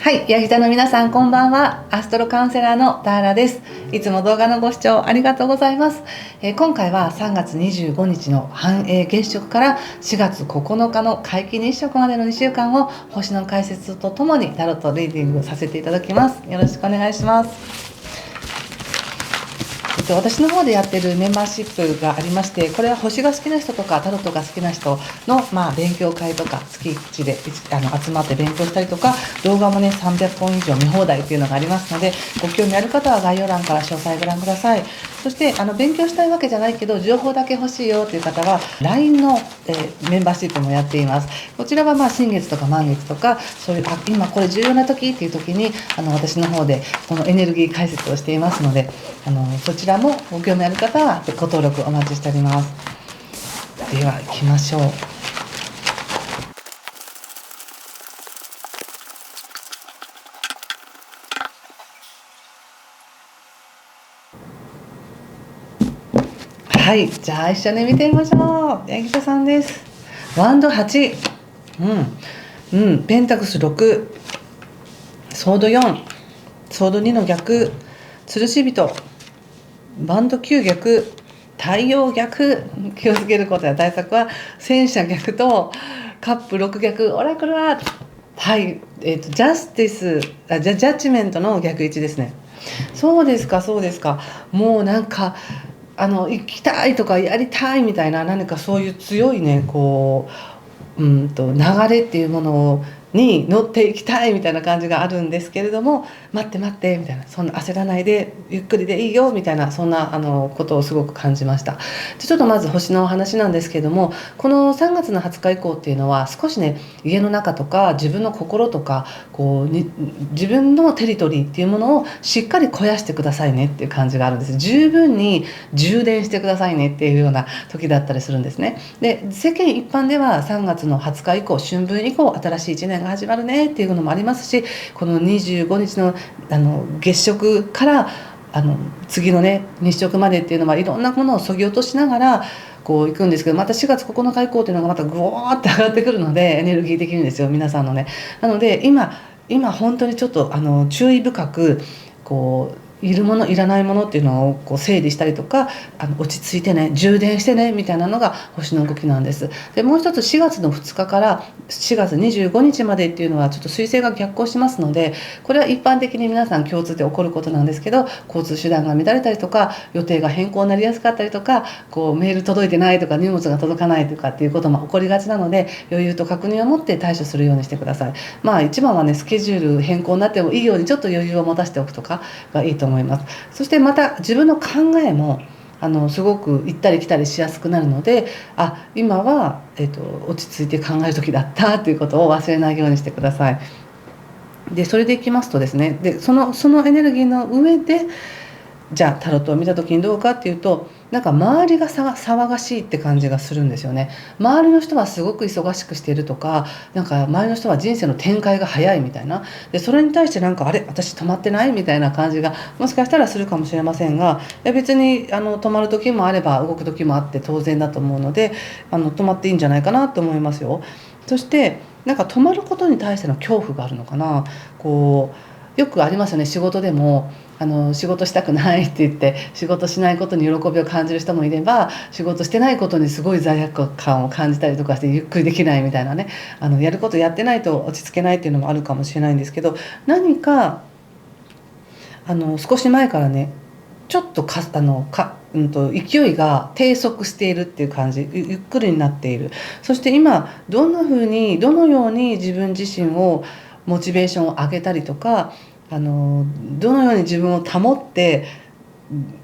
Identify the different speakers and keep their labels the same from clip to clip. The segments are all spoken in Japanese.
Speaker 1: はい、ヤギ座の皆さんこんばんは。アストロカウンセラーのターラです。いつも動画のご視聴ありがとうございます。今回は3月25日の繁栄月食から4月9日の皆既日食までの2週間を星の解説とともにタロットリーディングさせていただきます。よろしくお願いします。私の方でやってるメンバーシップがありまして、これは星が好きな人とかタロットが好きな人の、勉強会とか月1で集まって勉強したりとか、動画もね300本以上見放題っていうのがありますので、ご興味ある方は概要欄から詳細ご覧ください。そして勉強したいわけじゃないけど情報だけ欲しいよという方は LINE の、メンバーシップもやっています。こちらは新月とか満月とか、そういう今これ重要な時っていう時に私の方でこのエネルギー解説をしていますので、そちらもご興味ある方はご登録お待ちしております。では行きましょう。はい、じゃあ一緒に見てみましょう。ヤギ座さんです。ワンド8、ペンタクス6、ソード4、ソード2の逆、吊るし人、バンド9逆、太陽逆。気をつけることや対策は戦車逆とカップ6逆、オラクルははい、ジャスティスジャッジメントの逆位置ですね。そうですかそうですか。もうなんか行きたいとかやりたいみたいな、何かそういう強いね流れっていうものに乗っていきたいみたいな感じがあるんですけれども、待って待ってみたいな、そんな焦らないでゆっくりでいいよみたいな、そんなことをすごく感じました。ちょっとまず星のお話なんですけれども、この3月の20日以降っていうのは少しね、家の中とか自分の心とか自分のテリトリーっていうものをしっかり肥やしてくださいねっていう感じがあるんです。十分に充電してくださいねっていうような時だったりするんですね。で、世間一般では3月の20日以降、春分以降新しい1年が始まるねっていうのもありますし、この25日の月食から次のね日食までっていうのはいろんなものを削ぎ落としながら行くんですけど、また4月9日以降っていうのがまたグワーって上がってくるので、エネルギー的にですよ、皆さんのね。なので今本当にちょっと注意深くいるものいらないものっていうのを整理したりとか、落ち着いてね、充電してねみたいなのが星の動きなんです。でもう一つ、4月の2日から4月25日までっていうのはちょっと彗星が逆行しますので、これは一般的に皆さん共通で起こることなんですけど、交通手段が乱れたりとか、予定が変更になりやすかったりとか、メール届いてないとか荷物が届かないとかっていうことも起こりがちなので、余裕と確認を持って対処するようにしてください。一番はね、スケジュール変更になってもいいようにちょっと余裕を持たせておくとかがいいと思います。そしてまた自分の考えもすごく行ったり来たりしやすくなるので、今は、落ち着いて考える時だったということを忘れないようにしてください。でそれでいきますとですね、でそのエネルギーの上でじゃあタロットを見た時にどうかっていうと、なんか周りが騒がしいって感じがするんですよね。周りの人はすごく忙しくしているとか、なんか周りの人は人生の展開が早いみたいな、でそれに対してなんか私止まってないみたいな感じがもしかしたらするかもしれませんが、別に止まる時もあれば動く時もあって当然だと思うので、止まっていいんじゃないかなと思いますよ。そしてなんか止まることに対しての恐怖があるのかな。よくありますよね、仕事でも仕事したくないって言って仕事しないことに喜びを感じる人もいれば、仕事してないことにすごい罪悪感を感じたりとかしてゆっくりできないみたいなね、やることやってないと落ち着けないっていうのもあるかもしれないんですけど、何か少し前からね、ちょっと勢いが低速しているっていう感じ、ゆっくりになっている。そして今どのように自分自身をモチベーションを上げたりとか、どのように自分を保って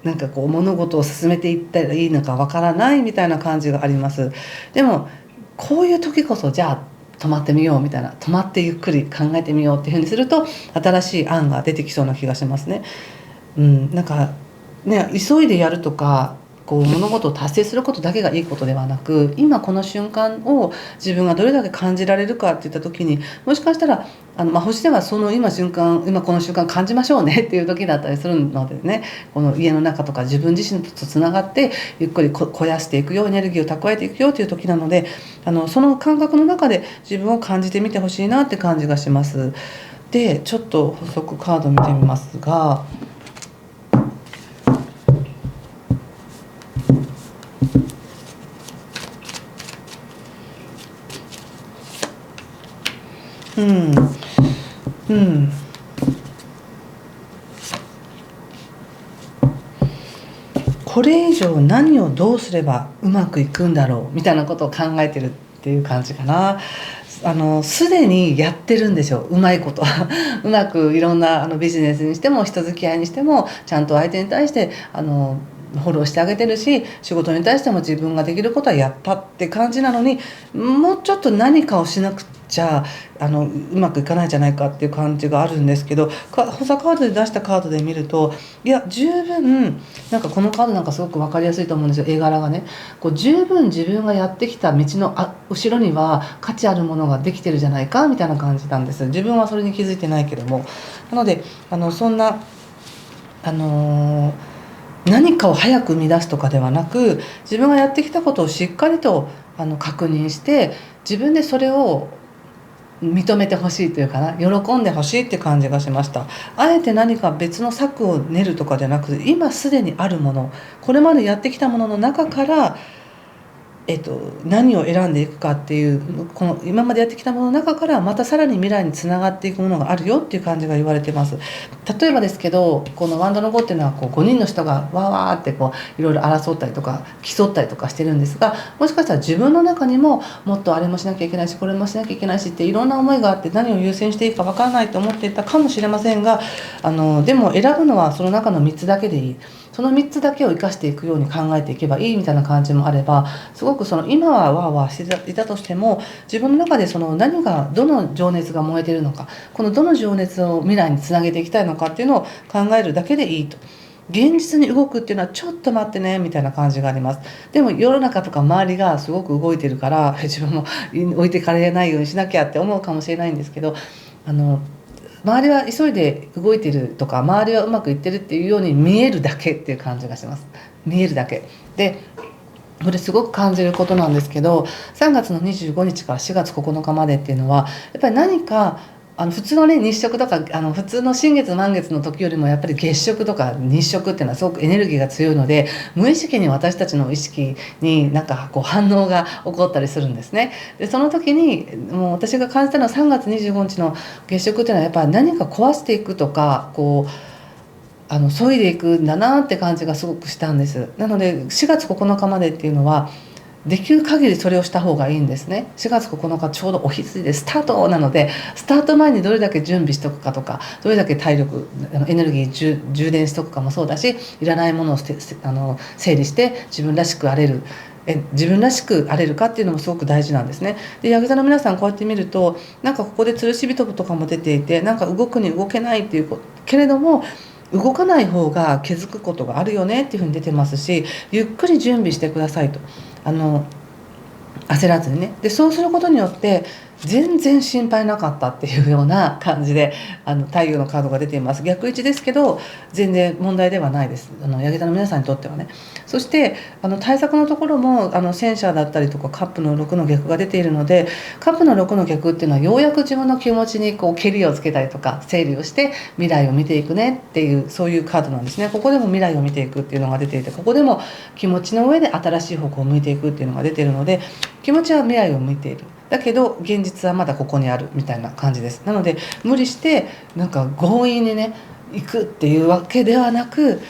Speaker 1: なんか物事を進めていったらいいのかわからないみたいな感じがあります。でもこういう時こそ、じゃあ止まってみようみたいな、止まってゆっくり考えてみようっていうふうにすると新しい案が出てきそうな気がしますね。なんかね、急いでやるとか物事を達成することだけがいいことではなく、今この瞬間を自分がどれだけ感じられるかっていった時に、もしかしたら星ではその今この瞬間感じましょうねっていう時だったりするのでね、この家の中とか自分自身とつながってゆっくり肥やしていくよ、エネルギーを蓄えていくよという時なので、その感覚の中で自分を感じてみてほしいなって感じがします。でちょっと補足カード見てみますが、これ以上何をどうすればうまくいくんだろうみたいなことを考えてるっていう感じかな。すでにやってるんですよ、うまいことうまくいろんなビジネスにしても人付き合いにしてもちゃんと相手に対してフォローしてあげてるし、仕事に対しても自分ができることはやったって感じなのに、もうちょっと何かをしなくちゃうまくいかないんじゃないかっていう感じがあるんですけど、補佐カードで出したカードで見ると、いや十分なんかこのカードなんかすごく分かりやすいと思うんですよ、絵柄がね。こう十分自分がやってきた道の後ろには価値あるものができてるじゃないかみたいな感じなんです。自分はそれに気づいてないけども。なのでそんな何かを早く生み出すとかではなく、自分がやってきたことをしっかりと確認して、自分でそれを認めてほしいというかな、喜んでほしいって感じがしました。あえて何か別の策を練るとかじゃなくて、今すでにあるもの、これまでやってきたものの中から何を選んでいくかっていう、この今までやってきたものの中からまたさらに未来につながっていくものがあるよっていう感じが言われてます。例えばですけど、このワンドの5っていうのは5人の人がわーわーっていろいろ争ったりとか競ったりとかしてるんですが、もしかしたら自分の中にももっとあれもしなきゃいけないしこれもしなきゃいけないしっていろんな思いがあって、何を優先していいかわからないと思っていたかもしれませんが、でも選ぶのはその中の3つだけでいい。その3つだけを生かしていくように考えていけばいいみたいな感じもあれば、すごく今はわーわーしていたとしても、自分の中で何がどの情熱が燃えているのか、このどの情熱を未来につなげていきたいのかっていうのを考えるだけでいいと。現実に動くっていうのはちょっと待ってねみたいな感じがあります。でも世の中とか周りがすごく動いてるから自分も置いてかれないようにしなきゃって思うかもしれないんですけど、周りは急いで動いてるとか、周りはうまくいってるっていうように見えるだけっていう感じがします。見えるだけで、これすごく感じることなんですけど、3月の25日から4月9日までっていうのはやっぱり何か普通のね日食とか普通の新月満月の時よりもやっぱり月食とか日食っていうのはすごくエネルギーが強いので、無意識に私たちの意識になんか反応が起こったりするんですね。でその時にもう私が感じたのは、3月25日の月食っていうのはやっぱり何か壊していくとか削いでいくんだなって感じがすごくしたんです。なので4月9日までっていうのはできる限りそれをした方がいいんですね。4月9日ちょうどお羊でスタートなので、スタート前にどれだけ準備しとくかとか、どれだけ体力エネルギー充電しとくかもそうだし、いらないものを整理して自分らしくあれるかっていうのもすごく大事なんですね。でヤギ座の皆さんこうやって見ると、なんかここで吊るし人とかも出ていて、なんか動くに動けないっていうけれども、動かない方が気づくことがあるよねっていうふうに出てますし、ゆっくり準備してくださいと。焦らずにね。でそうすることによって全然心配なかったっていうような感じで太陽のカードが出ています。逆位置ですけど全然問題ではないです、ヤギ座の皆さんにとってはね。そして対策のところも戦車だったりとかカップの6の逆が出ているので、カップの6の逆っていうのはようやく自分の気持ちにけりをつけたりとか整理をして未来を見ていくねっていう、そういうカードなんですね。ここでも未来を見ていくっていうのが出ていて、ここでも気持ちの上で新しい方向を向いていくっていうのが出ているので、気持ちは未来を向いている、だけど現実はまだここにあるみたいな感じです。なので無理してなんか強引にね行くっていうわけではなく、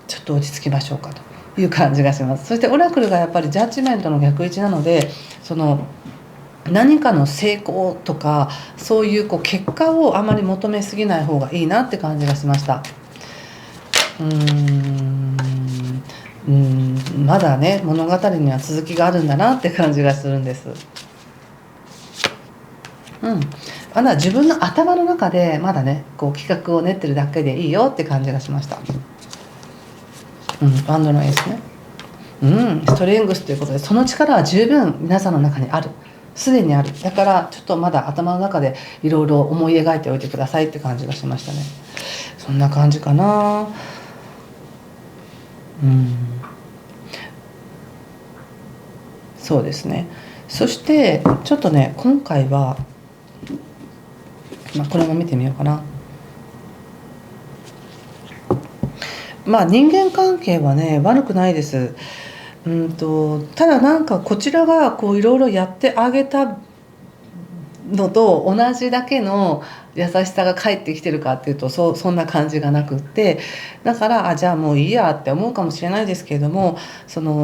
Speaker 1: ちょっと落ち着きましょうかという感じがします。そしてオラクルがやっぱりジャッジメントの逆位置なので、何かの成功とかそういう結果をあまり求めすぎない方がいいなって感じがしました。まだね物語には続きがあるんだなって感じがするんです。まだ自分の頭の中でまだね企画を練ってるだけでいいよって感じがしました。ワンドのエースね。ストレングスということで、その力は十分皆さんの中にある、すでにある。だからちょっとまだ頭の中でいろいろ思い描いておいてくださいって感じがしましたね。そんな感じかな。そうですね。そしてちょっとね今回はこれも見てみようかな。人間関係はね悪くないです。ただなんかこちらがこういろいろやってあげたのと同じだけの優しさが返ってきてるかっていうとそんな感じがなくって、だからじゃあもういいやって思うかもしれないですけれども、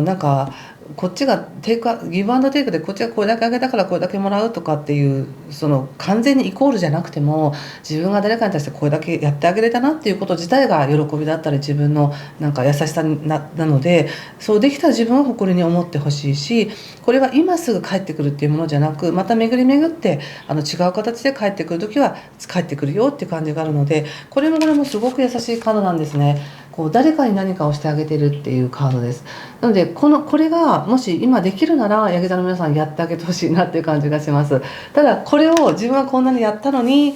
Speaker 1: なんかこっちがギブアンドテイクでこっちがこれだけあげたからこれだけもらうとかっていう完全にイコールじゃなくても、自分が誰かに対してこれだけやってあげれたなっていうこと自体が喜びだったり自分のなんか優しさなので、そうできた自分を誇りに思ってほしいし、これは今すぐ帰ってくるっていうものじゃなく、また巡り巡って違う形で帰ってくる時は帰ってくるよっていう感じがあるので、これもすごく優しいカードなんですね。こう誰かに何かをしてあげてるっていうカードです。なのでこれがもし今できるならヤギ座の皆さんやってあげてほしいなっていう感じがします。ただこれを自分はこんなにやったのに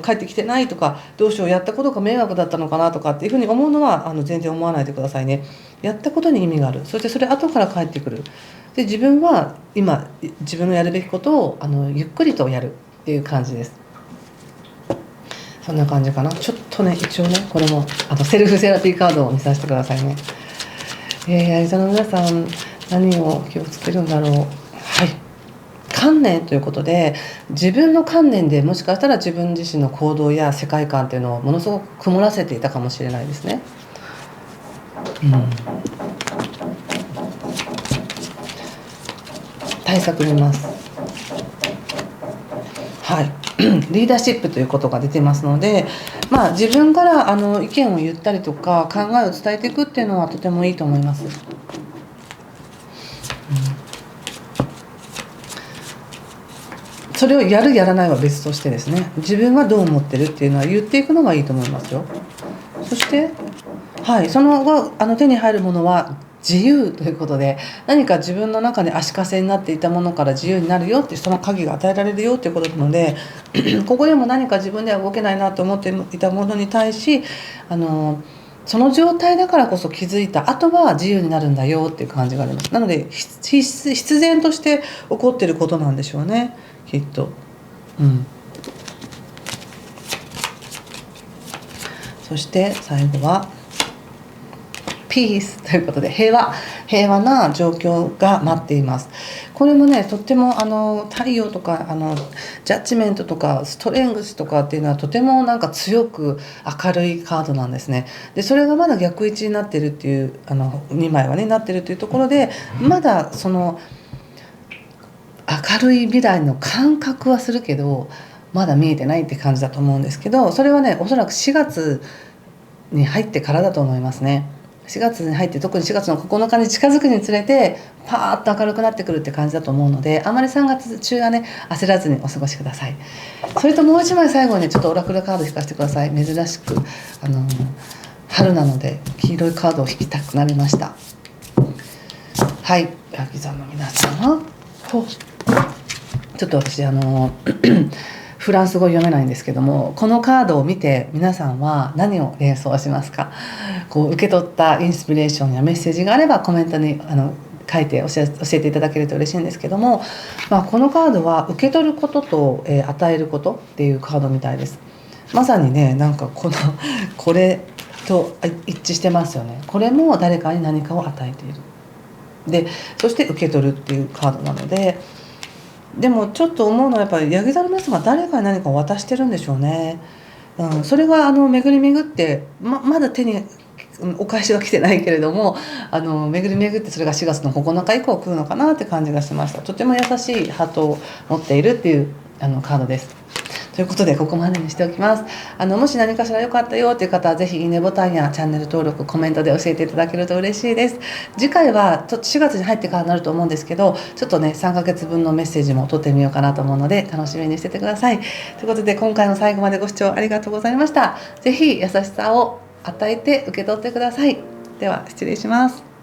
Speaker 1: 帰ってきてないとか、どうしようやったことが迷惑だったのかなとかっていうふうに思うのは全然思わないでくださいね。やったことに意味がある。そしてそれ後から帰ってくる。で自分は今自分のやるべきことをゆっくりとやるっていう感じです。そんな感じかな。ちょっとね一応ねこれもセルフセラピーカードを見させてくださいね。ヤギ座の皆さん何を気をつけるんだろう。はい、観念ということで、自分の観念でもしかしたら自分自身の行動や世界観っていうのをものすごく曇らせていたかもしれないですね。対策見ます。はい、リーダーシップということが出てますので、自分から意見を言ったりとか考えを伝えていくっていうのはとてもいいと思います。それをやるやらないは別としてですね、自分はどう思ってるっていうのは言っていくのがいいと思いますよ。そしてその後手に入るものは自由ということで、何か自分の中で足かせになっていたものから自由になるよっていう、その鍵が与えられるよということなのでここでも何か自分では動けないなと思っていたものに対しその状態だからこそ気づいた後は自由になるんだよっていう感じがあります。なので必然として起こっていることなんでしょうね、きっと。そして最後はピースということで平和な状況が待っています。これもねとっても太陽とかジャッジメントとかストレングスとかっていうのはとてもなんか強く明るいカードなんですね。でそれがまだ逆位置になってるっていう2枚はねなってるっていうところで、まだその明るい未来の感覚はするけどまだ見えてないって感じだと思うんですけど、それはねおそらく4月に入ってからだと思いますね。4月に入って特に4月の9日に近づくにつれてパーッと明るくなってくるって感じだと思うので、あまり3月中はね焦らずにお過ごしください。それともう一枚最後にちょっとオラクルカード引かせてください。珍しく春なので黄色いカードを引きたくなりました。はい、ヤギ座の皆さんはちょっと私フランス語読めないんですけども、このカードを見て皆さんは何を連想しますか？こう受け取ったインスピレーションやメッセージがあればコメントに書いて教えていただけると嬉しいんですけども、このカードは受け取ることと、与えることっていうカードみたいです。まさにねなんかこれと一致してますよね。これも誰かに何かを与えている。でそして受け取るっていうカードなので、でもちょっと思うのはやっぱりヤギ座の皆さんが誰かに何かを渡してるんでしょうね。それが巡り巡ってまだ手にお返しは来てないけれども巡り巡ってそれが4月の9日以降来るのかなって感じがしました。とても優しいハートを持っているっていうカードです。ということでここまでにしておきます。もし何かしら良かったよという方はぜひいいねボタンやチャンネル登録コメントで教えていただけると嬉しいです。次回は4月に入ってからになると思うんですけど、ちょっとね3ヶ月分のメッセージも取ってみようかなと思うので楽しみにしててください。ということで今回の最後までご視聴ありがとうございました。ぜひ優しさを与えて受け取ってください。では失礼します。